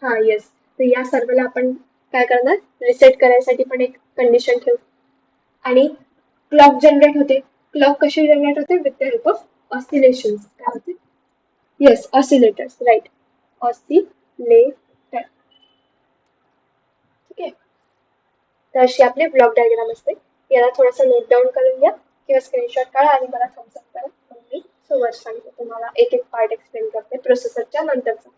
हा येस, तर या सर्वला आपण काय करणार, रिसेट करायसाठी पण एक कंडिशन ठेवू. आणि क्लॉक जनरेट होते. क्लॉक कशी जनरेट होते, with the help of oscillation. काय होते, येस, ऑसिलेटर्स, राईट, ऑसिलेटर. ठीक आहे, तर अशी आपली ब्लॉक डायग्राम असते. याला थोडंसं नोट डाऊन करून घ्या किंवा स्क्रीनशॉट काढा आणि मला थम्सअप करा. मी समोर सांगते तुम्हाला, एक एक पार्ट एक्सप्लेन करते प्रोसेसरच्या नंतरचा.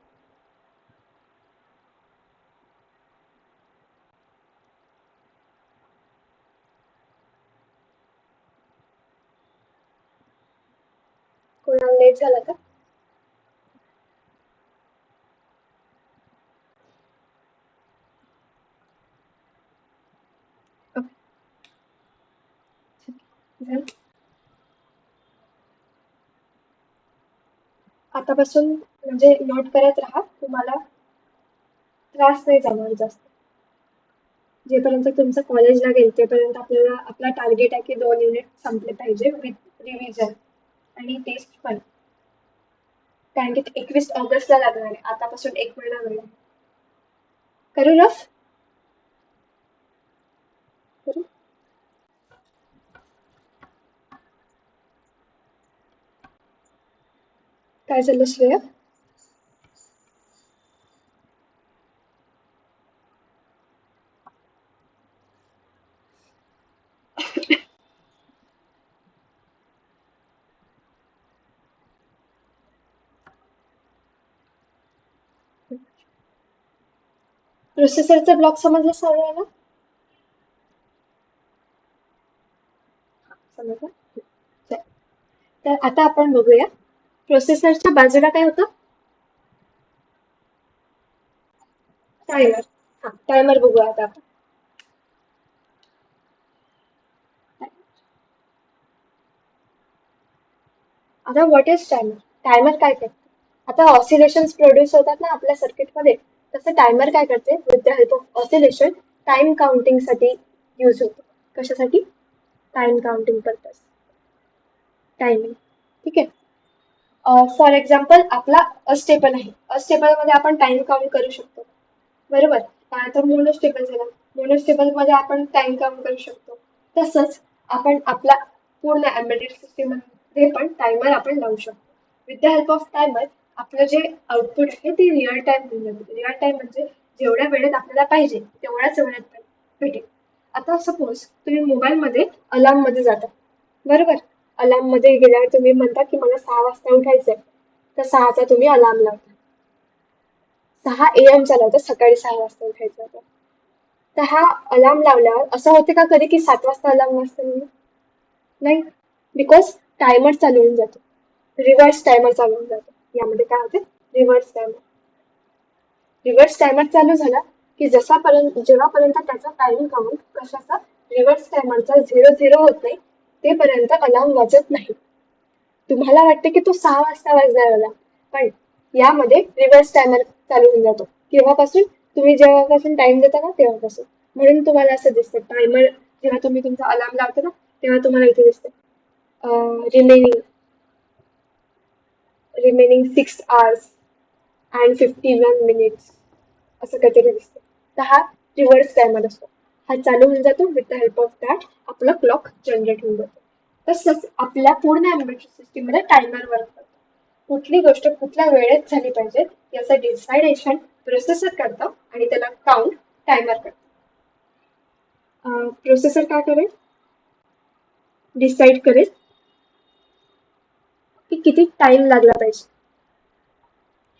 कोणाला लेट झाला का? आतापासून म्हणजे नोट करत राहा, तुम्हाला त्रास नाही जाणार जास्त. जेपर्यंत तुमचं कॉलेज लागेल तेपर्यंत आपल्याला आपला टार्गेट आहे की 2 युनिट संपले पाहिजे विथ रिव्हिजन आणि टेस्ट पण. कारण की 21 ऑगस्टला लागणार आहे, आतापासून 1 महिना वेळ आहे. करू रफ, करू. काय झालं श्रेया? प्रोसेसरचा ब्लॉक समजला सगळ्यांना? समजलं. चल. तर आता आपण बघूया प्रोसेसरच्या बाजूला काय होतं, टायमर. हा, टायमर बघूया आता आपण. आता व्हॉट इज टायमर, टायमर काय करते, आता ऑसिलेशन प्रोड्यूस होतात ना आपल्या सर्किटमध्ये, तसं टायमर काय करते, with the help of oscillation time counting साठी यूज होतो. कशासाठी, टाइम काउंटिंग पर्पज, टायमिंग. ठीक आहे. फॉर एक्झाम्पल आपला अस्टेबल आहे, अस्टेबल मध्ये आपण टाइम काउंट करू शकतो, बरोबर. त्यानंतर मोनोस्टेबल झाला, मोनोस्टेबल मध्ये आपण टाइम काउंट करू शकतो. तसंच आपण आपला पूर्ण एम्बेडेड सिस्टीम मध्ये पण टायमर आपण लावू शकतो. With the help of timer आपलं जे आउटपुट आहे ते रिअल टाइम होऊन जाते. रिअल टाइम म्हणजे जेवढ्या वेळेत आपल्याला पाहिजे तेवढ्याच वेळेत भेटेल. आता सपोज तुम्ही मोबाईल मध्ये अलार्म मध्ये जाता, बरोबर. अलार्म मध्ये गेल्यावर तुम्ही म्हणता की मला 6 वाजता उठायचंय, तर 6चा तुम्ही अलार्म लावता, 6 AM चा लावता, सकाळी 6 वाजता उठायचं होतं. तर हा अलार्म लावल्यावर असं होते का कधी की 7 वाजता अलार्म वाजता म्हणून, नाही, बिकॉज टायमर चालू होऊन जातो, रिव्हर्स टायमर चालू होऊन जातो. यामध्ये काय होते, रिव्हर्स टायमर. रिव्हर्स टायमर चालू झाला की जेव्हापर्यंत त्याचा टाइम काउंट कशाचा, रिव्हर्स टायमरचा 0 0 होत नाही तेपर्यंत अलार्म वाजत नाही. तुम्हाला वाटते की तो 6 वाजता वाजणार आला, पण यामध्ये रिव्हर्स टायमर चालू होऊन जातो. केव्हापासून, तुम्ही जेव्हापासून टाइम देता ना तेव्हापासून. म्हणून तुम्हाला असं दिसतं टायमर, जेव्हा तुम्ही तुमचा अलार्म लावता ना तेव्हा तुम्हाला इथे दिसतं रिमेनिंग 6 hours and 51 minutes असं काहीतरी दिसतं. तर हा रिव्हर्स टायमर असतो, हा चालू होऊन जातो. With the help of that आपला क्लॉक जनरेट होऊन जातो. तसंच आपल्या पूर्ण एम्बेडेड सिस्टीम मध्ये टायमर वर्क करतो. कुठली गोष्ट कुठल्या वेळेत झाली पाहिजे याचं डिसायडेशन प्रोसेसर करतं आणि त्याला काउंट टायमर करतं. प्रोसेसर काय करेल, डिसाईड करेल की किती टाइम लागला पाहिजे.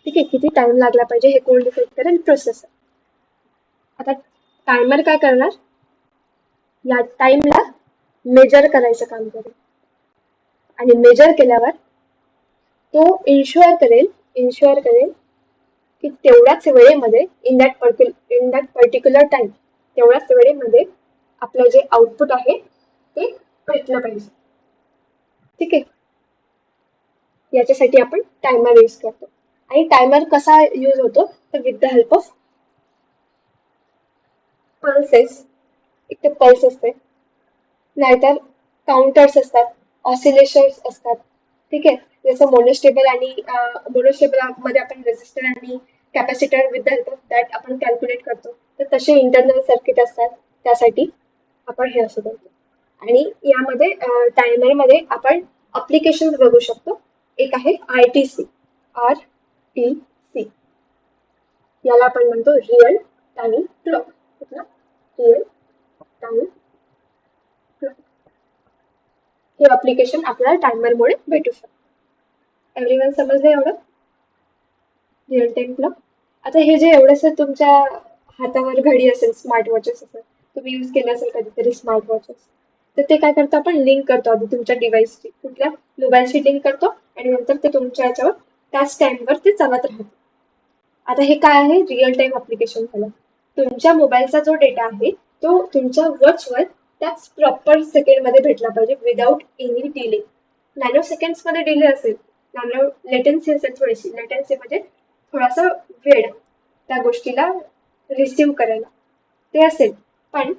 ठीक आहे, किती टाइम लागला पाहिजे हे कोण डिसाईड करेल, प्रोसेसर. आता टायमर काय करणार, या टाइमला मेजर करायचं काम करेल आणि मेजर केल्यावर तो इन्शुअर करेल की तेवढ्याच वेळेमध्ये इन दॅट पर्टिक्युलर टाइम, तेवढ्याच वेळेमध्ये आपलं जे आउटपुट आहे ते भेटलं पाहिजे. ठीक आहे, याच्यासाठी आपण टायमर यूज करतो. आणि टायमर कसा यूज होतो, तर with the help of pulses. एक तर पल्स असते, नाहीतर काउंटर्स असतात, ऑसिलेशन्स असतात. ठीक आहे, जसं मोनोस्टेबल आणि मोनोस्टेबल मध्ये आपण रेजिस्टर आणि capacitor with the help of that आपण कॅल्क्युलेट करतो. तर तसे इंटरनल सर्किट असतात, त्यासाठी आपण हे असं करतो. आणि यामध्ये टायमरमध्ये आपण अप्लिकेशन बघू शकतो. एक आहे RTC. याला आपण म्हणतो real time clock. Real time clock हे अप्लिकेशन आपल्याला टायमरमुळे भेटू शकतं. एव्हरीवन समजलं एवढं, रिअल टाइम क्लॉक. आता हे जे एवढंसं तुमच्या हातावर घडी असेल, स्मार्ट वॉचेस असेल, तुम्ही यूज केलं असेल कधीतरी स्मार्ट वॉचेस, तर ते काय करतो, आपण लिंक करतो आधी तुमच्या डिव्हाइसची, कुठल्या मोबाईलशी लिंक करतो आणि नंतर ते तुमच्या याच्यावर त्याच टाइमवर ते चालत राहतं. आता हे काय आहे, रिअल टाइम अप्लिकेशन झालं. तुमच्या मोबाईलचा जो डेटा आहे तो तुमच्या वॉचवर त्याच प्रॉपर सेकंडमध्ये भेटला पाहिजे, विदाउट एनी डिले. नॅनो सेकंड्समध्ये डिले असेल, नॅनो लेटन्सी असेल, थोडीशी लेटन्सी म्हणजे थोडासा वेळ त्या गोष्टीला रिसीव्ह करायला, ते असेल, पण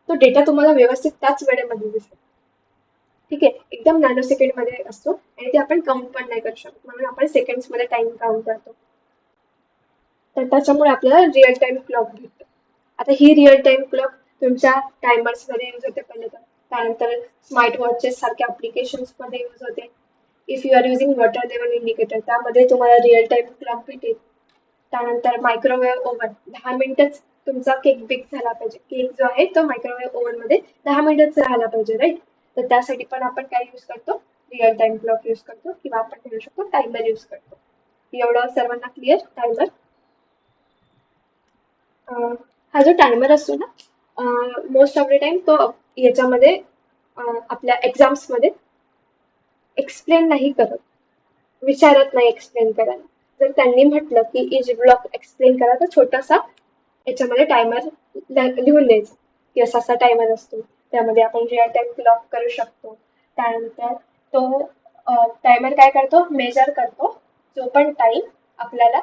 तो डेटा तुम्हाला व्यवस्थित त्याच वेळेमध्ये दिसेल. ठीक आहे, एकदम नॅनो सेकंड मध्ये असतो आणि ते आपण काउंट पण नाही करू शकत, म्हणून आपण सेकंड्स मध्ये टाइम काउंट करतो. तर त्याच्यामुळे आपल्याला रिअल टाइम क्लॉक भेटतो. आता ही रिअल टाइम क्लॉक तुमच्या टायमर्स मध्ये यूज होते पहिले, तर त्यानंतर स्मार्ट वॉचेस सारख्या अप्लिकेशन्स मध्ये यूज होते. If you are using water level indicator, त्यामध्ये तुम्हाला रिअल टाइम क्लॉक भेटेल. त्यानंतर मायक्रोवेव्ह ओव्हन, 10 मिनिटच तुमचा केक बेक झाला पाहिजे. केक जो आहे तो मायक्रोवेव्ह ओव्हन मध्ये 10 मिनिटच राहायला पाहिजे, राईट. तर त्यासाठी पण आपण काय यूज करतो, रिअल टाइम क्लॉक यूज करतो, किंवा आपण म्हणू शकतो टायमर यूज करतो. एवढं सर्वांना क्लिअर टायमर. हा जो टायमर असतो ना, मोस्ट ऑफ द टाइम तो याच्यामध्ये आपल्या एक्झाम्समध्ये एक्सप्लेन नाही करत, विचारत नाही एक्सप्लेन करायला. जर त्यांनी म्हटलं की इज ब्लॉक एक्सप्लेन करा, तर छोटासा याच्यामध्ये टायमर लिहून द्यायचा की असा असा टायमर असतो, त्यामध्ये आपण रिअल टाइम क्लॉक करू शकतो. त्यानंतर तो टायमर काय करतो, मेजर करतो जो पण टाइम आपल्याला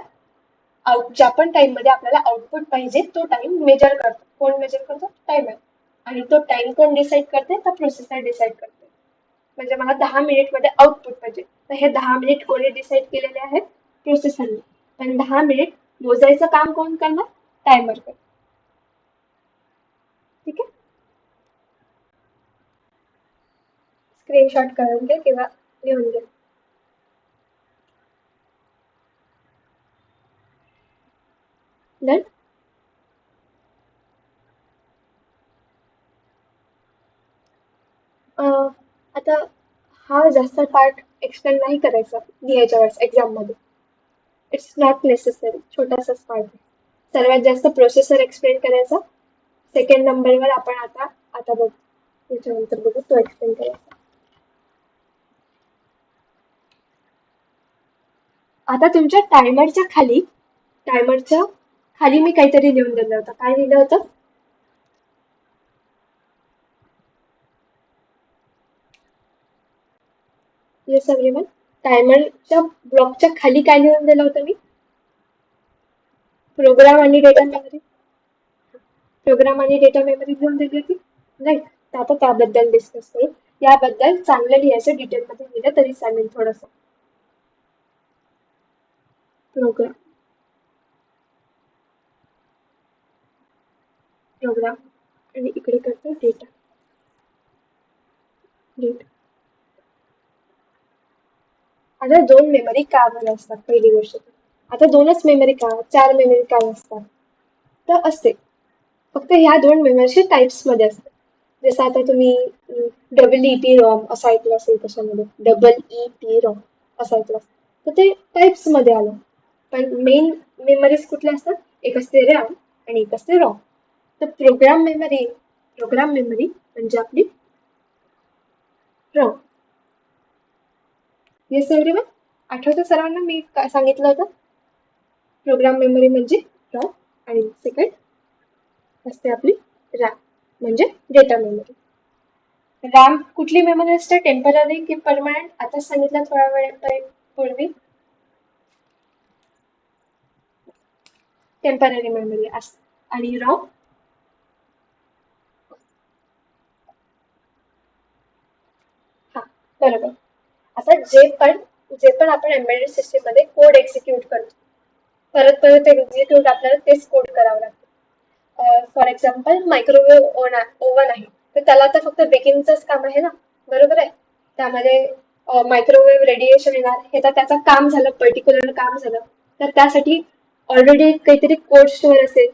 ज्या पण टाइम मध्ये आपल्याला आउटपुट पाहिजे तो टाइम मेजर करतो. कोण मेजर करतो, टायमर. आणि तो टाइम कोण डिसाईड करते, तर प्रोसेसर डिसाईड करते. म्हणजे मला 10 मिनिट मध्ये आउटपुट पाहिजे, तर हे 10 मिनिट कोणी डिसाईड केलेले आहेत, प्रोसेसरने. पण 10 मिनिट मोजायचं काम कोण करणार, टायमर करणार. ठीक आहे, स्क्रीनशॉट करून घे किंवा लिहून घे. डन. आता हा जास्त पार्ट एक्सप्लेन नाही करायचा लिहायच्या वेळेस एक्झाम मध्ये. इट्स नॉट नेसेसरी, छोटासाच पार्ट आहे. सर्वात जास्त प्रोसेसर एक्सप्लेन करायचा, सेकंड नंबरवर आपण आता आता बघ याच्यानंतर बघू तो एक्सप्लेन करायचा. आता तुमच्या टायमरच्या खाली मी काहीतरी लिहून दिलं होतं. काय लिहिलं होतं, येस एव्हरीवन, टायमरच्या ब्लॉकच्या खाली काय लिहून दिलं होतं मी, प्रोग्राम आणि डेटा मेमरी. प्रोग्राम आणि डेटा मेमरी लिहून दिली होती, राईट. तर आता त्याबद्दल डिस्कस करू. याबद्दल चांगलं लिहायचं, डिटेलमध्ये लिहिलं तरी चालेल थोडंसं. प्रोग्राम प्रोग्राम आणि इकडे करतो डेटा. डेटा आता 2 मेमरी का बरं असतात पहिली गोष्ट. आता 2च मेमरी का, 4 मेमरी का असतात? तर असते. फक्त ह्या 2 मेमरीचे टाइप्स मध्ये असतात. जसं आता तुम्ही डब्ल्यू-ई-पी रॉम असं ऐकलं असेल त्याच्यामध्ये, डबल-ई-पी रॉम असं ऐकलं असेल. तर ते टाइप्स मध्ये आलं. पण मेन मेमरीज कुठल्या असतात? एक असते रॅम आणि एक असते रॉम. तर प्रोग्राम मेमरी म्हणजे आपली रॉम. Yes everyone? आठवतं सर्वांना मी काय सांगितलं होतं? प्रोग्राम मेमरी म्हणजे रॉम आणि सेकंड असते आपली रॅम म्हणजे डेटा मेमरी. रॅम कुठली मेमरी असते? टेम्पररी की परमनंट? आता सांगितलं थोड्या वेळापूर्वी. टेम्पररी मेमरी असते. आणि रॉम हा बरोबर. आता जे पण आपण एम्बेडेड सिस्टीम मध्ये कोड एक्झिक्यूट करतो, परत परत एक्झिक्यूट आपल्याला तेच कोड करावं लागतं. फॉर एक्झाम्पल मायक्रोवेव्ह ओव्हन आहे, तर त्याला तर फक्त बेकिंगचंच काम आहे ना, बरोबर आहे. त्यामध्ये मायक्रोवेव्ह रेडिएशन येणार, हे तर त्याचं काम झालं, पर्टिक्युलर काम झालं. तर त्यासाठी ऑलरेडी काहीतरी कोड स्टोअर असेल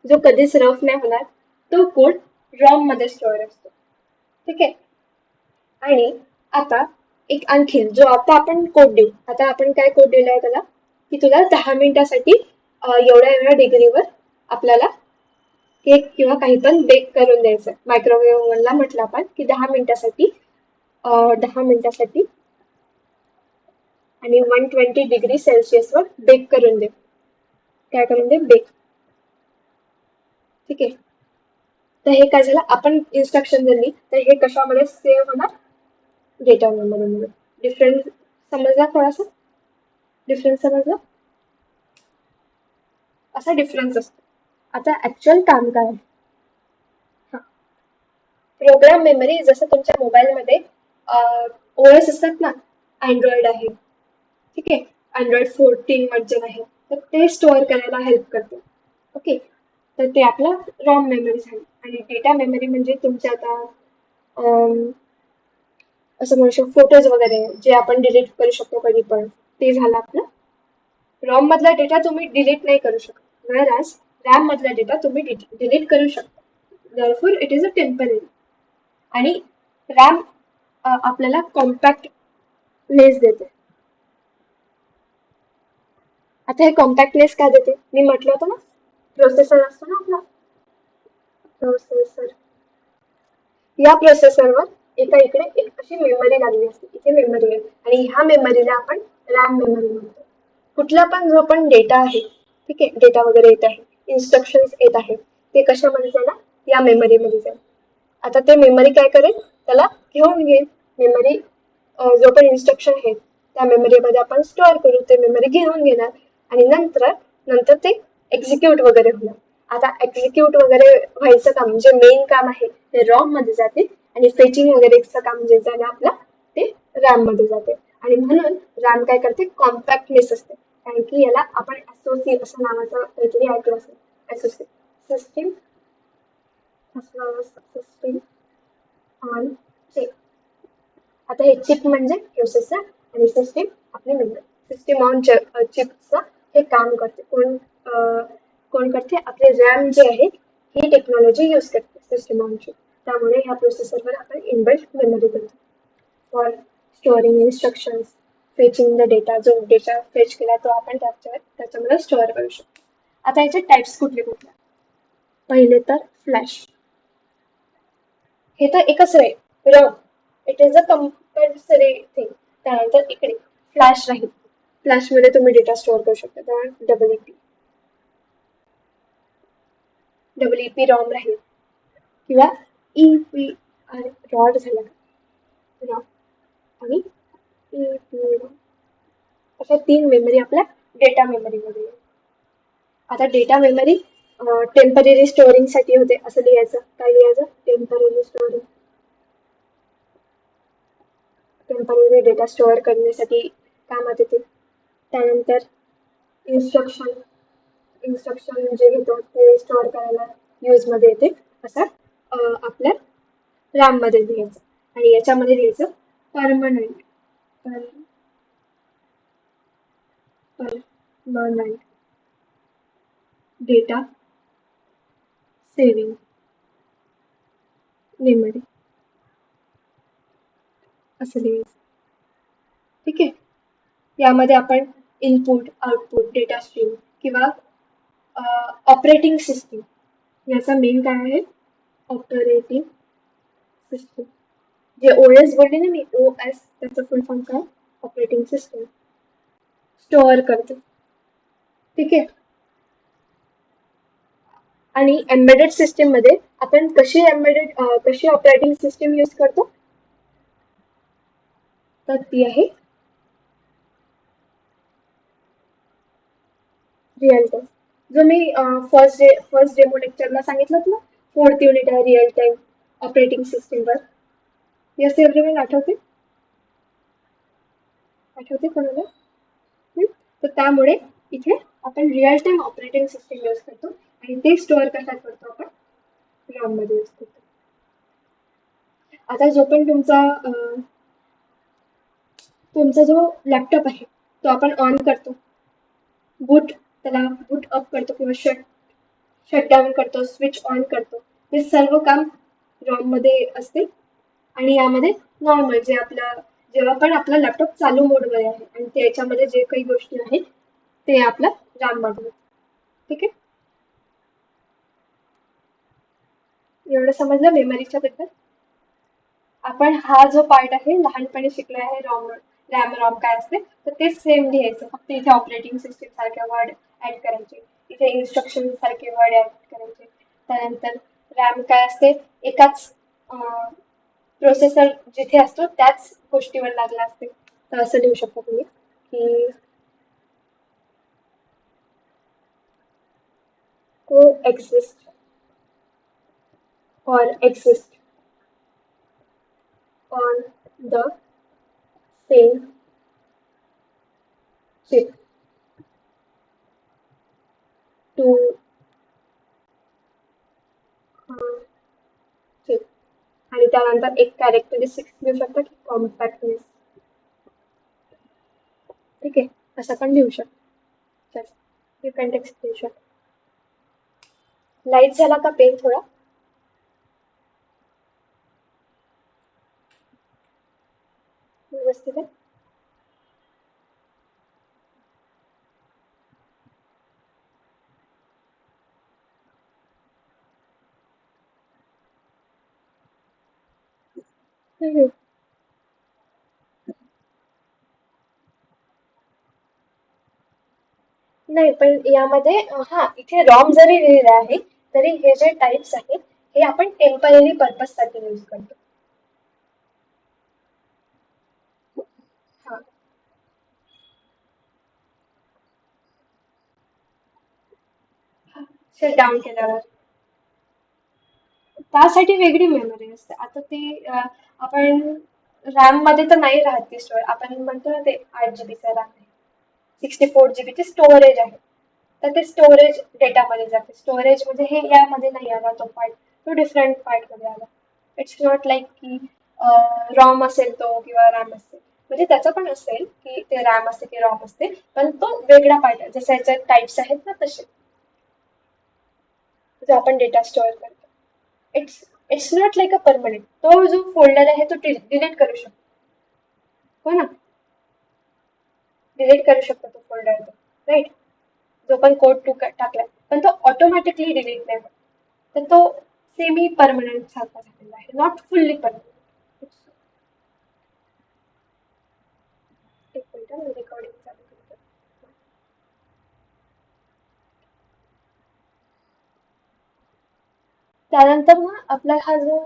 जो कधीच रफ नाही होणार. तो कोड रॉम मध्ये स्टोअर असतो. ठीक आहे. आणि आता एक आणखीन जो आता आपण कोड देऊ, आता आपण काय कोड दिलाय त्याला, की तुला 10 मिनिटासाठी एवढ्या एवढ्या डिग्रीवर आपल्याला केक किंवा काही पण बेक करून द्यायचं. मायक्रोवेव्ह ओव्हनला म्हटलं आपण की 10 मिनिटासाठी आणि 120 डिग्री सेल्सिअसवर बेक करून दे. काय करून दे? बेक. ठीक आहे. तर हे काय झालं, आपण इन्स्ट्रक्शन दिली तर हे कशामध्ये सेव्ह होणार? डेटा मेमरीमध्ये. डिफरन्स समजला? थोडासा डिफरन्स समजला? असा डिफरन्स असतो. आता ऍक्च्युअल काम काय आहे? प्रोग्राम मेमरी जसं तुमच्या मोबाईलमध्ये ओएस असतात ना, अँड्रॉइड आहे, ठीक आहे, अँड्रॉइड 14 वर्जन आहे, तर ते स्टोअर करायला हेल्प करते. ओके. तर ते आपलं रॉम मेमरी झाली. आणि डेटा मेमरी म्हणजे तुमच्या आता असं म्हणू शकतो फोटोज वगैरे जे आपण डिलीट करू शकतो कधी पण, ते झालं आपलं. रॉम मधला डेटा तुम्ही डिलीट नाही करू शकत, whereas रॅम मधला डेटा तुम्ही डिलीट करू शकता. therefore it is a temporary. आणि रॅम आपल्याला कॉम्पॅक्टनेस देते. आता हे कॉम्पॅक्टनेस काय देते? मी म्हटलं होतं ना, प्रोसेसर असतो ना आपला प्रोसेसर, या प्रोसेसरवर एका इकडे एक अशी मेमरी लागली असते, इथे मेमरी आहे आणि ह्या मेमरीला आपण रॅम मेमरी म्हणतो. कुठला पण जो पण डेटा आहे, ठीक आहे, डेटा वगैरे येत आहे, इन्स्ट्रक्शन्स येत आहे, ते कशामध्ये जाणार? या मेमरीमध्ये जाईल. आता ते मेमरी काय करेल? त्याला घेऊन घेईल. मेमरी जो पण इन्स्ट्रक्शन आहे त्या मेमरीमध्ये आपण स्टोअर करू, ते मेमरी घेऊन घेणार आणि नंतर ते एक्झिक्यूट वगैरे होणार. आता एक्झिक्यूट वगैरे व्हायचं काम जे मेन काम आहे ते रॉम मध्ये जाते आणि फेचिंग वगैरेचं काम जे झालं आपलं ते रॅम मध्ये जाते. आणि म्हणून रॅम काय करते? कॉम्पॅक्टनेस असते. कारण की याला आपण एसओसी असं नावाचं काहीतरी ऐकलं असेल. SOC system system on chip. आता हे चिप म्हणजे प्रोसेसर आणि सिस्टीम आपली मेमरी. सिस्टीम ऑन चिपचं हे काम करते. कोण करते? आपले रॅम जे आहे ही टेक्नॉलॉजी यूज करते सिस्टीम ऑन चिप. त्यामुळे ह्या प्रोसेसरवर आपण इनबिल्ट मेमरी करतो for storing instructions, fetching the data. जो डेटा फेच केला तो आपण त्याच्यामध्ये स्टोअर करू शकतो. आता याचे टाइप्स कुठले कुठले? पहिले तर फ्लॅश. हे तर एकच आहे, ROM. It is a compulsory thing. त्यानंतर इकडे फ्लॅश राहील. फ्लॅशमध्ये तुम्ही डेटा स्टोअर करू शकता. त्यामुळे डब्ल्यू-ई-पी रॉम राहील किंवा ई-पी रॉड झाला रॉम आणि ई-पी रॉम, अशा 3 मेमरी आपल्या डेटा मेमरीमध्ये. आता डेटा मेमरी टेम्पररी स्टोअरिंग साठी होते, असं लिहायचं. काय लिहायचं? Temporary storing. Temporary data store करण्यासाठी कामात येते. त्यानंतर इन्स्ट्रक्शन इन्स्ट्रक्शन जे घेतो ते स्टोअर करायला यूज मध्ये येते. असं आपल्या रॅम मध्ये लिहायचं. आणि याच्यामध्ये लिहायचं permanent permanent data saving memory असं लिहायचं. ठीक आहे. यामध्ये आपण इनपुट आउटपुट डेटा स्ट्रीम किंवा ऑपरेटिंग सिस्टीम याचा मेन काय आहे ऑपरेटिंग सिस्टीम जे OS बोलले ना मी OS त्याचं फुल फॉर्म काय ऑपरेटिंग सिस्टीम स्टोअर करते. ठीक आहे. आणि एम्बेडेड सिस्टीम मध्ये आपण कशी ऑपरेटिंग सिस्टीम यूज करतो तर ती आहे रिअल टाइम. जो मी फर्स्ट डेमो लेक्चरला सांगितलं ना 4th युनिट आहे रिअल टाइम ऑपरेटिंग सिस्टीमवर. यस एव्हरीवन आठवते कोणाला? तर त्यामुळे इथे आपण real time operating system use करतो आणि ते स्टोअर कशात करतो आपण रॅम मध्ये यूज करतो. आता जो पण तुमचा जो लॅपटॉप आहे तो आपण ऑन करतो त्याला बूट अप करतो किंवा शट डाऊन करतो स्विच ऑन करतो हे सर्व काम रॉम मध्ये असते. आणि यामध्ये नॉर्मल जेव्हा पण आपला लॅपटॉप चालू मोडमध्ये आहे आणि त्याच्यामध्ये जे काही गोष्टी आहेत ते आपल्या रॅम मध्ये. ठीक आहे. एवढं समजलं मेमरीच्या बद्दल. आपण हा जो पार्ट आहे लहानपणी शिकला आहे रॅम रॉम काय असते तर ते सेम लिहायचं. फक्त इथे ऑपरेटिंग सिस्टीम सारखे वर्ड ऍड करायचे, इथे इन्स्ट्रक्शन सारखे वर्ड ऍड करायचे. त्यानंतर रॅम काय असते एकाच प्रोसेसर जिथे असतो त्याच गोष्टीवर लागला असते. तर असं लिहू शकता तुम्ही की coexist or exist on the same chip to chip. आणि त्यानंतर एक कॅरेक्टरिस्टिक्स लिहू शकता की कॉम्पॅक्टनेस. ठीक आहे. असं पण लिहू शकतो. You can take screenshot. Light झाला का पेन थोडा? व्यवस्थित आहे. नाही पण यामध्ये इथे रॉम जरी लिहिलं आहे तरी हे जे टाइप्स आहेत हे आपण टेम्पररी पर्पज साठी यूज करतो. शट डाऊन केल्यावर त्यासाठी वेगळी मेमरी असते. आता ती आपण रॅम मध्ये तर नाही राहत ती स्टोअर. आपण म्हणतो ना ते 8 GB रॅम आहे 64 GB चे स्टोरेज आहे. तर ते स्टोरेज डेटामध्ये जाते. स्टोरेज म्हणजे हे यामध्ये नाही आला तो पार्ट, तो डिफरंट पार्ट मध्ये आला. इट्स नॉट लाईक की रॉम असेल तो किंवा रॅम असेल. म्हणजे त्याचं पण असेल की ते रॅम असते की रॉम असते पण तो वेगळा पार्ट आहे. जसं याच्यात टाइप्स आहेत ना तसे जो आपण डेटा स्टोअर करतो. It's not like a permanent. तो जो फोल्डर आहे तो डिलीट करू शकतो. हो ना, डिलीट करू शकतो तो फोल्डर तो राईट. जो पण कोड टू टाकलाय पण तो ऑटोमॅटिकली डिलीट नाही होत. तर तो सेमी परमनंट सारखा झालेला आहे, नॉट फुल्ली परमनंट. एक मिनिट मी रेकॉर्डिंग चालू करतो. त्यानंतर ना आपला हा जो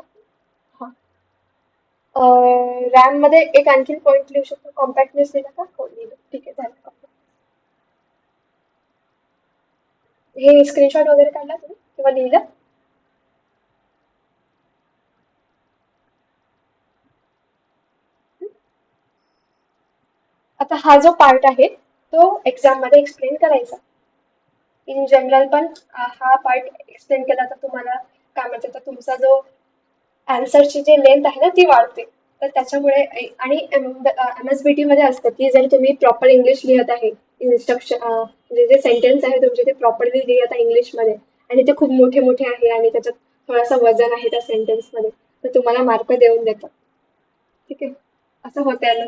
रॅम मध्ये एक आणखी पॉईंट लिहू शकतो. कॉम्पॅक्टनेस लिहिला का? हो लिहिलं. ठीक आहे झालं. हे स्क्रीनशॉट वगैरे काढला तुम्ही किंवा लिहिलं? आता हा जो पार्ट आहे तो एक्झाम मध्ये एक्सप्लेन करायचा. इन जनरल पण हा पार्ट एक्सप्लेन केला तर तुम्हाला काय म्हणतात तर तुमचा जो आन्सरची जी लेंथ आहे ना ती वाढते. तर त्याच्यामुळे आणि MSBT मध्ये असतं की जर तुम्ही प्रॉपर इंग्लिश लिहत आहे इन्स्ट्रक्शन जे सेंटेन्स आहे तुमचे ते प्रॉपरली लिहा आता इंग्लिशमध्ये, आणि ते खूप मोठे मोठे आहे आणि त्याच्यात थोडासा वजन आहे त्या सेंटेन्समध्ये, तर तुम्हाला मार्क देऊन देतात. ठीक आहे, असं होतं याला